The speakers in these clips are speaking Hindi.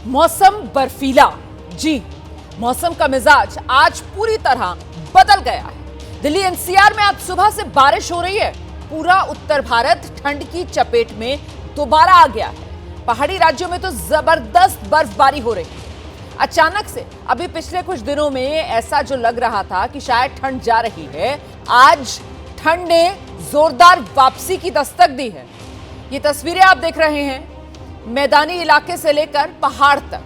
मौसम बर्फीला। जी, मौसम का मिजाज आज पूरी तरह बदल गया है। दिल्ली एनसीआर में आज सुबह से बारिश हो रही है। पूरा उत्तर भारत ठंड की चपेट में दोबारा आ गया है। पहाड़ी राज्यों में तो जबरदस्त बर्फबारी हो रही है। अचानक से अभी पिछले कुछ दिनों में ऐसा जो लग रहा था कि शायद ठंड जा रही है, आज ठंड ने जोरदार वापसी की दस्तक दी है। ये तस्वीरें आप देख रहे हैं मैदानी इलाके से लेकर पहाड़ तक।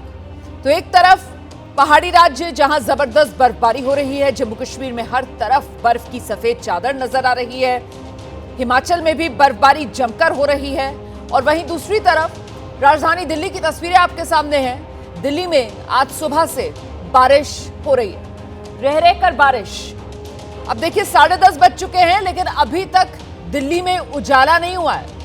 तो एक तरफ पहाड़ी राज्य जहां जबरदस्त बर्फबारी हो रही है, जम्मू कश्मीर में हर तरफ बर्फ की सफेद चादर नजर आ रही है। हिमाचल में भी बर्फबारी जमकर हो रही है। और वहीं दूसरी तरफ राजधानी दिल्ली की तस्वीरें आपके सामने हैं। दिल्ली में आज सुबह से बारिश हो रही है, रह रहकर बारिश। अब देखिए 10:30 बज चुके हैं, लेकिन अभी तक दिल्ली में उजाला नहीं हुआ है।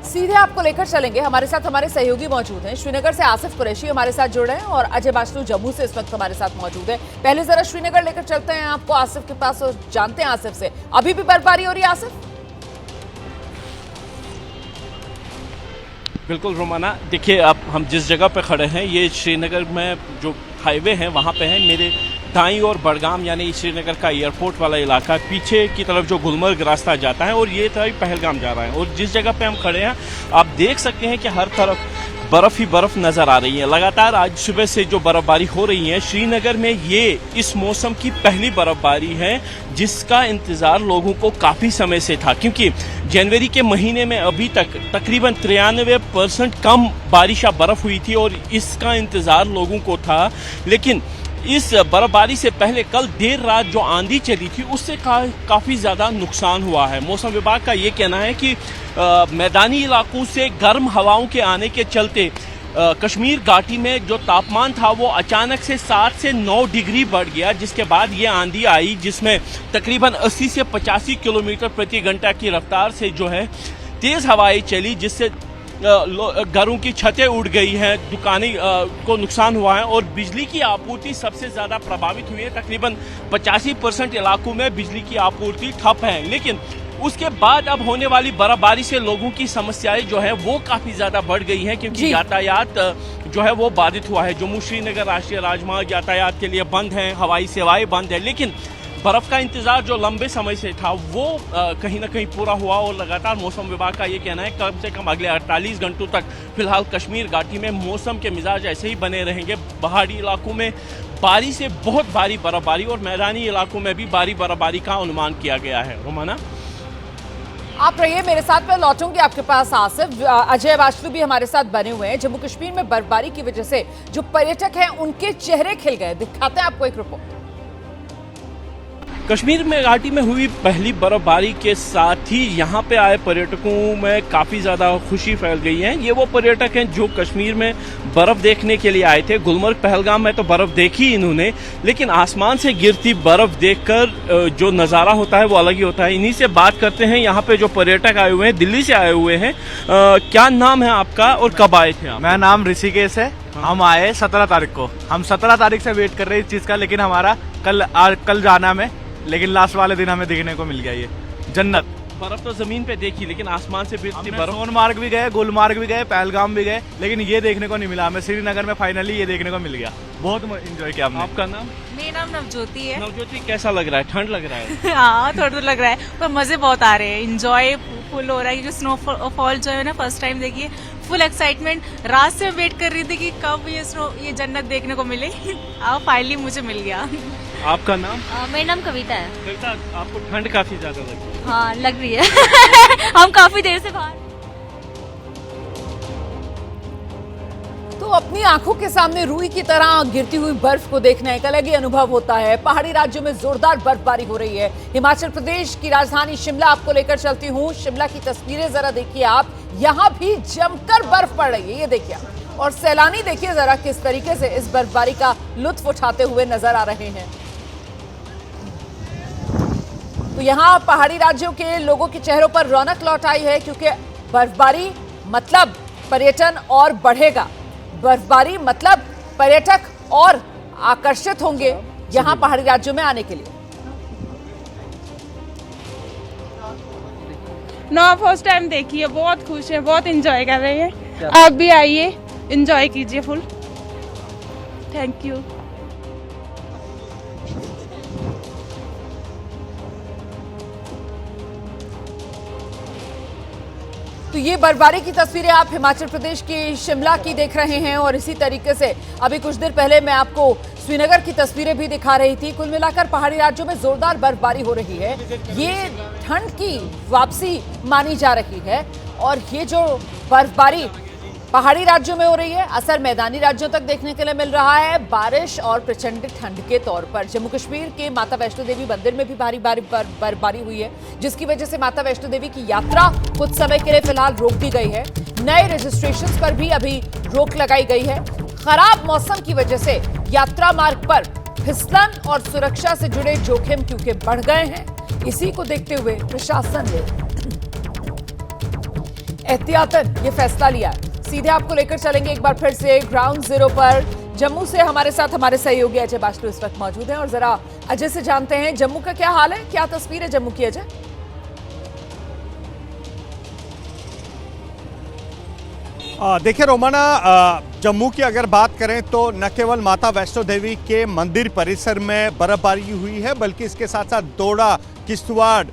सीधे आपको लेकर चलेंगे। हमारे साथ हमारे सहयोगी मौजूद हैं। श्रीनगर से आसिफ कुरैशी हमारे साथ जुड़े हैं और अजय बाचलू जम्मू से इस वक्त हमारे साथ मौजूद है। पहले जरा श्रीनगर लेकर चलते हैं आपको आसिफ के पास और जानते हैं आसिफ से, अभी भी बर्फबारी हो रही है आसिफ? बिल्कुल रोमाना, देखिए अब हम जिस जगह पे खड़े हैं ये श्रीनगर में जो हाईवे है वहाँ पे है। मेरे दाईं और बडगाम यानी श्रीनगर का एयरपोर्ट वाला इलाका, पीछे की तरफ जो गुलमर्ग रास्ता जाता है और ये तरफ पहलगाम जा रहा है। और जिस जगह पे हम खड़े हैं आप देख सकते हैं कि हर तरफ बर्फ ही बर्फ नजर आ रही है। लगातार आज सुबह से जो बर्फबारी हो रही है श्रीनगर में, ये इस मौसम की पहली बर्फबारी है जिसका इंतजार लोगों को काफी समय से था, क्योंकि जनवरी के महीने में अभी तक तकरीबन 93% कम बारिश या बर्फ हुई थी और इसका इंतजार लोगों को था। लेकिन इस बर्फबारी से पहले कल देर रात जो आंधी चली थी उससे काफ़ी ज़्यादा नुकसान हुआ है। मौसम विभाग का ये कहना है कि मैदानी इलाकों से गर्म हवाओं के आने के चलते कश्मीर घाटी में जो तापमान था वो अचानक से 7 से 9 डिग्री बढ़ गया, जिसके बाद ये आंधी आई जिसमें तकरीबन 80 से 85 किलोमीटर प्रति घंटा की रफ्तार से जो है तेज़ हवाएं चली, जिससे घरों की छतें उड़ गई हैं, दुकानें को नुकसान हुआ है और बिजली की आपूर्ति सबसे ज़्यादा प्रभावित हुई है। तकरीबन 85% इलाकों में बिजली की आपूर्ति ठप है। लेकिन उसके बाद अब होने वाली बर्फबारी से लोगों की समस्याएं जो है वो काफ़ी ज़्यादा बढ़ गई हैं, क्योंकि यातायात जो है वो बाधित हुआ है। जम्मू श्रीनगर राष्ट्रीय राजमार्ग यातायात के लिए बंद हैं, हवाई सेवाएँ बंद हैं। लेकिन बर्फ का इंतजार जो लंबे समय से था वो कहीं ना कहीं पूरा हुआ और लगातार मौसम विभाग का ये कहना है कम से कम अगले 48 घंटों तक फिलहाल कश्मीर घाटी में मौसम के मिजाज ऐसे ही बने रहेंगे। पहाड़ी इलाकों में भारी से बहुत भारी बर्फबारी और मैदानी इलाकों में भी भारी बर्फबारी का अनुमान किया गया है। रोमाना, आप रहिए मेरे साथ, मैं लौटूंगी आपके पास आसिफ। अजय बाचलू भी हमारे साथ बने हुए हैं। जम्मू कश्मीर में बर्फबारी की वजह से जो पर्यटक हैं उनके चेहरे खिल गए। दिखाते हैं आपको एक रिपोर्ट। कश्मीर में घाटी में हुई पहली बर्फबारी के साथ ही यहाँ पे आए पर्यटकों में काफ़ी ज़्यादा खुशी फैल गई है। ये वो पर्यटक हैं जो कश्मीर में बर्फ़ देखने के लिए आए थे। गुलमर्ग पहलगाम में तो बर्फ़ देखी इन्होंने, लेकिन आसमान से गिरती बर्फ़ देखकर जो नज़ारा होता है वो अलग ही होता है। इन्हीं से बात करते हैं। यहाँ पे जो पर्यटक आए हुए हैं, दिल्ली से आए हुए हैं, क्या नाम है आपका और कब आए थे आप? मेरा नाम ऋषिकेश है। हम आए 17 तारीख को। हम 17 तारीख से वेट कर रहे हैं इस चीज़ का, लेकिन हमारा कल जाना में, लेकिन लास्ट वाले दिन हमें देखने को मिल गया ये जन्नत। बर्फ तो जमीन पे देखी, लेकिन आसमान से गिरती बर्फ। सोनमार्ग भी गए, गुलमार्ग भी गए, पहलगाम भी गए, लेकिन ये देखने को नहीं मिला हमें। श्रीनगर में फाइनली ये देखने को मिल गया। बहुत एंजॉय किया हमने। आपका नाम? मेरा नाम नवज्योति है। नवज्योति, कैसा लग रहा है? ठंड लग रहा है? हाँ, थोड़ा तो लग रहा है, पर मजे बहुत आ रहे हैं। एंजॉय फुल हो रहा है क्योंकि स्नोफॉल जो है ना फर्स्ट टाइम देखिए। Full excitement. रात से वेट कर रही थी कि कब ये जन्नत देखने को मिले। फाइनली मुझे मिल गया। आपका नाम? मेरा नाम कविता है। कविता, आपको ठंड काफी ज्यादा लग रही है? हाँ, लग रही है। हम काफी देर से बाहर। तो अपनी आंखों के सामने रुई की तरह गिरती हुई बर्फ को देखना एक अलग ही अनुभव होता है। पहाड़ी राज्यों में जोरदार बर्फबारी हो रही है। हिमाचल प्रदेश की राजधानी शिमला आपको लेकर चलती हूँ। शिमला की तस्वीरें जरा देखिए आप, यहाँ भी जमकर बर्फ पड़ रही है, ये देखिए। और सैलानी देखिए जरा किस तरीके से इस बर्फबारी का लुत्फ उठाते हुए नजर आ रहे हैं। तो यहाँ पहाड़ी राज्यों के लोगों के चेहरों पर रौनक लौट आई है, क्योंकि बर्फबारी मतलब पर्यटन और बढ़ेगा। बर्फबारी मतलब पर्यटक और आकर्षित होंगे यहाँ पहाड़ी राज्यों में आने के लिए। नो फर्स्ट टाइम देखी है, बहुत खुश है, बहुत इंजॉय कर रहे हैं। आप भी आइए, इंजॉय कीजिए फुल। Thank you. तो ये बर्फबारी की तस्वीरें आप हिमाचल प्रदेश के शिमला की देख रहे हैं और इसी तरीके से अभी कुछ देर पहले मैं आपको श्रीनगर की तस्वीरें भी दिखा रही थी। कुल मिलाकर पहाड़ी राज्यों में जोरदार बर्फबारी हो रही है। ये ठंड की वापसी मानी जा रही है और ये जो बर्फबारी पहाड़ी राज्यों में हो रही है, असर मैदानी राज्यों तक देखने के लिए मिल रहा है। बारिश और प्रचंड ठंड के तौर पर जम्मू कश्मीर के माता वैष्णो देवी मंदिर में भी भारी बर्फबारी हुई है, जिसकी वजह से माता वैष्णो देवी की यात्रा कुछ समय के लिए फिलहाल रोक दी गई है। नए रजिस्ट्रेशन पर भी अभी रोक लगाई गई है। खराब मौसम की वजह से यात्रा मार्ग पर फिसलन और सुरक्षा से जुड़े जोखिम क्योंकि बढ़ गए हैं। इसी को देखते हुए प्रशासन ने एहतियातन ये फैसला लिया है। सीधे आपको लेकर चलेंगे एक बार फिर से ग्राउंड जीरो पर। जम्मू से हमारे साथ हमारे सहयोगी अजय बाचलू इस वक्त मौजूद हैं और जरा अजय से जानते हैं जम्मू का क्या हाल है, क्या तस्वीर है जम्मू की अजय? देखिए रोमाना, जम्मू की अगर बात करें तो न केवल माता वैष्णो देवी के मंदिर परिसर में बर्फबारी हुई है, बल्कि इसके साथ साथ दोड़ा, किश्तवाड़,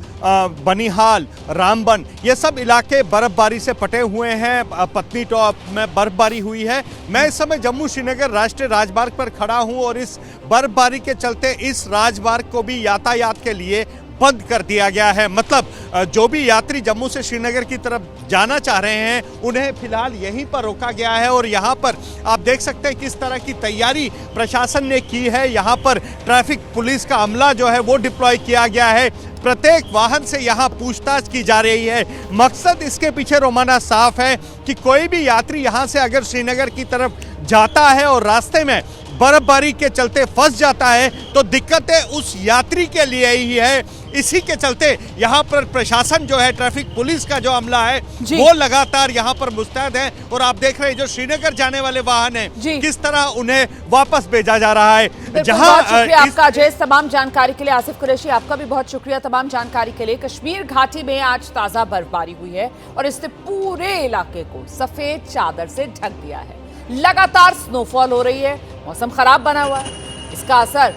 बनिहाल, रामबन, ये सब इलाके बर्फबारी से पटे हुए हैं। पत्नी टॉप में बर्फबारी हुई है। मैं इस समय जम्मू श्रीनगर राष्ट्रीय राजमार्ग पर खड़ा हूं और इस बर्फबारी के चलते इस राजमार्ग को भी यातायात के लिए बंद कर दिया गया है। मतलब जो भी यात्री जम्मू से श्रीनगर की तरफ जाना चाह रहे हैं उन्हें फिलहाल यहीं पर रोका गया है और यहाँ पर आप देख सकते हैं किस तरह की तैयारी प्रशासन ने की है। यहाँ पर ट्रैफिक पुलिस का अमला जो है वो डिप्लॉय किया गया है। प्रत्येक वाहन से यहाँ पूछताछ की जा रही है। मकसद इसके पीछे रोमाना साफ है कि कोई भी यात्री यहाँ से अगर श्रीनगर की तरफ जाता है और रास्ते में बर्फबारी के चलते फंस जाता है तो दिक्कतें उस यात्री के लिए ही है। इसी के चलते यहाँ पर प्रशासन जो है, ट्रैफिक पुलिस का जो अमला है वो लगातार यहाँ पर मुस्तैद है और आप देख रहे हैं जो श्रीनगर जाने वाले वाहन हैं किस तरह उन्हें वापस भेजा जा रहा है। जहाँ आपका अजय तमाम जानकारी के लिए। आसिफ कुरैशी आपका भी बहुत शुक्रिया तमाम जानकारी के लिए। कश्मीर घाटी में आज ताजा बर्फबारी हुई है और इसने पूरे इलाके को सफेद चादर से ढक दिया है। लगातार स्नोफॉल हो रही है, मौसम खराब बना हुआ है। इसका असर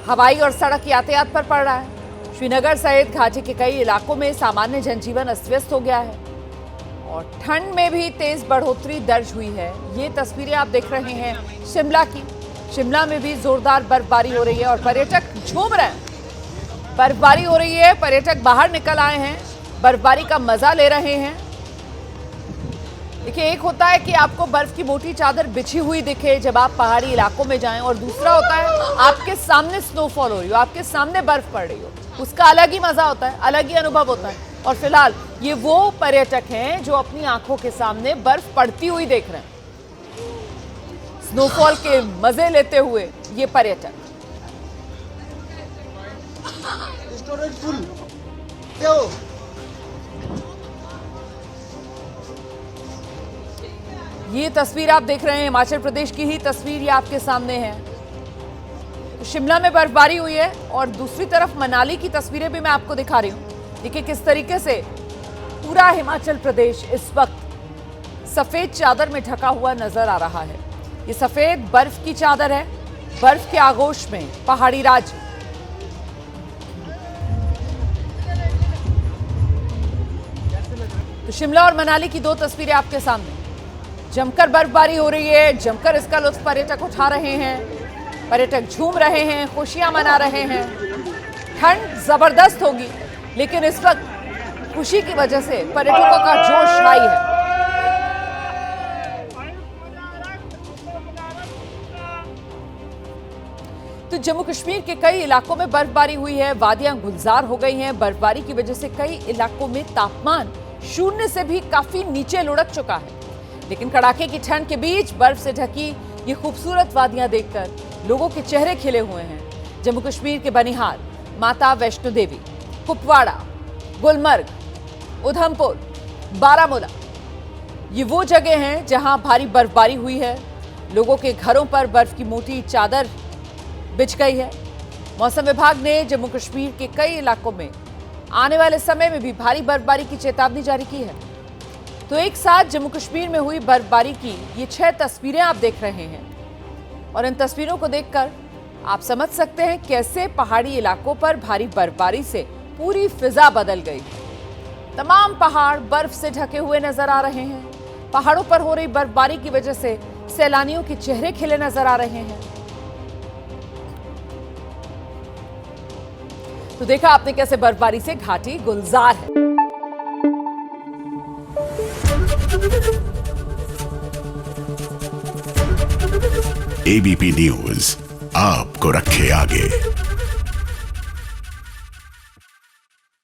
हवाई और सड़क यातायात पर पड़ रहा है। श्रीनगर सहित घाटी के कई इलाकों में सामान्य जनजीवन अस्त व्यस्त हो गया है और ठंड में भी तेज बढ़ोतरी दर्ज हुई है। ये तस्वीरें आप देख रहे हैं शिमला की। शिमला में भी जोरदार बर्फबारी हो रही है और पर्यटक झूम रहे हैं। बर्फबारी हो रही है, पर्यटक बाहर निकल आए हैं, बर्फबारी का मजा ले रहे हैं। देखिए, एक होता है कि आपको बर्फ की मोटी चादर बिछी हुई दिखे जब आप पहाड़ी इलाकों में जाएं और दूसरा होता है आपके सामने स्नोफॉल हो रही हो, आपके सामने बर्फ पड़ रही हो। उसका अलग ही मजा होता है, अलग ही अनुभव होता है। और फिलहाल ये वो पर्यटक हैं जो अपनी आंखों के सामने बर्फ पड़ती हुई देख रहे हैं, स्नोफॉल के मजे लेते हुए ये पर्यटक। ये तस्वीर आप देख रहे हैं हिमाचल प्रदेश की ही तस्वीर ये आपके सामने है। तो शिमला में बर्फबारी हुई है और दूसरी तरफ मनाली की तस्वीरें भी मैं आपको दिखा रही हूं। देखिए किस तरीके से पूरा हिमाचल प्रदेश इस वक्त सफेद चादर में ढका हुआ नजर आ रहा है। ये सफेद बर्फ की चादर है, बर्फ के आगोश में पहाड़ी राज्य। तो शिमला और मनाली की दो तस्वीरें आपके सामने। जमकर बर्फबारी हो रही है, जमकर इसका लुत्फ पर्यटक उठा रहे हैं, पर्यटक झूम रहे हैं, खुशियां मना रहे हैं। ठंड जबरदस्त होगी लेकिन इस वक्त खुशी की वजह से पर्यटकों का जोश हाई है। तो जम्मू कश्मीर के कई इलाकों में बर्फबारी हुई है, वादियां गुलजार हो गई हैं। बर्फबारी की वजह से कई इलाकों में तापमान शून्य से भी काफी नीचे लुढ़क चुका है। लेकिन कड़ाके की ठंड के बीच बर्फ से ढकी ये खूबसूरत वादियां देखकर लोगों के चेहरे खिले हुए हैं। जम्मू कश्मीर के बनिहाल, माता वैष्णो देवी, कुपवाड़ा, गुलमर्ग, उधमपुर, बारामूला, ये वो जगह हैं जहां भारी बर्फबारी हुई है। लोगों के घरों पर बर्फ की मोटी चादर बिछ गई है। मौसम विभाग ने जम्मू कश्मीर के कई इलाकों में आने वाले समय में भी भारी बर्फबारी की चेतावनी जारी की है। तो एक साथ जम्मू कश्मीर में हुई बर्फबारी की ये 6 तस्वीरें आप देख रहे हैं और इन तस्वीरों को देखकर आप समझ सकते हैं कैसे पहाड़ी इलाकों पर भारी बर्फबारी से पूरी फिजा बदल गई। तमाम पहाड़ बर्फ से ढके हुए नजर आ रहे हैं। पहाड़ों पर हो रही बर्फबारी की वजह से सैलानियों के चेहरे खिले नजर आ रहे हैं। तो देखा आपने कैसे बर्फबारी से घाटी गुलजार है। एबीपी न्यूज आपको रखे आगे।